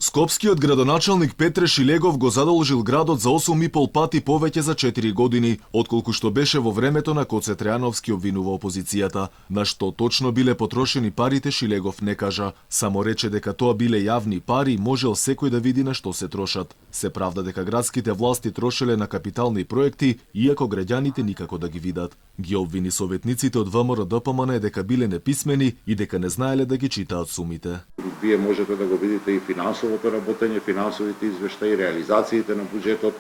Скопскиот градоначалник Петре Шилегов го задолжил градот за 8,5 пати повеќе за 4 години, отколку што беше во времето на Коце Трајановски, обвинува опозицијата. На што точно биле потрошени парите, Шилегов не кажа. Само рече дека тоа биле јавни пари и можел секој да види на што се трошат. Се правда дека градските власти трошеле на капитални проекти, иако граѓаните никако да ги видат. Ги обвини советниците од ВМРО ДПМН дека биле неписмени и дека не знаеле да ги читаат сумите. Вие можете да го видите и финансовото работење, финансовите извештаи, реализациите на буџетот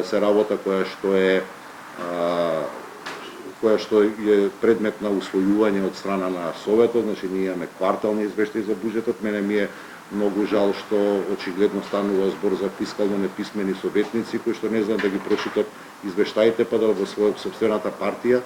се работа која што е предмет на усвојување од страна на Советот, значи ние имаме квартални извештаи за буџетот. Мене ми е многу жал што очигледно станува збор за фискално неписмени советници кои што не знаат да ги прочитат извештаите, па да во своја сопствената партија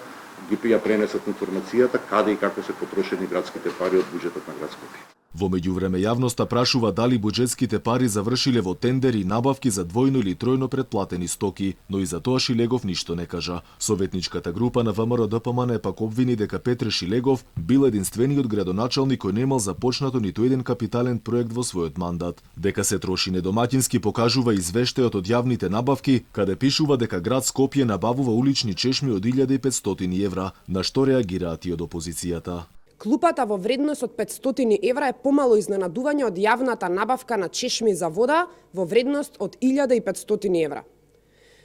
ги ја пренесат информацијата каде и како се потрошени градските пари од буџетот на град Скопје. Во меѓувреме јавноста прашува дали буџетските пари завршиле во тендери и набавки за двојно или тројно претплатени стоки, но и за тоа Шилегов ништо не кажа. Советничката група на ВМРО ДПМН пак обвини дека Петре Шилегов бил единствениот градоначалник кој немал започнато ниту еден капитален проект во својот мандат. Дека се троши недомаќински покажува извештајот од јавните набавки, каде пишува дека град Скопје набавува улични чешми од 1500 евра, на што реагираат и од опозицијата. Клупата во вредност од 500 евра е помало изненадување од јавната набавка на чешми за вода во вредност од 1500 евра.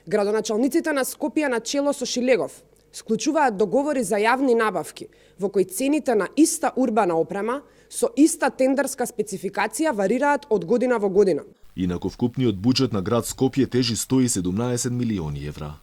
Градоначалниците на Скопје на чело со Шилегов склучуваат договори за јавни набавки, во кои цените на иста урбана опрема со иста тендерска спецификација варираат од година во година. Инаку вкупниот буџет на град Скопје тежи 117 милиони евра.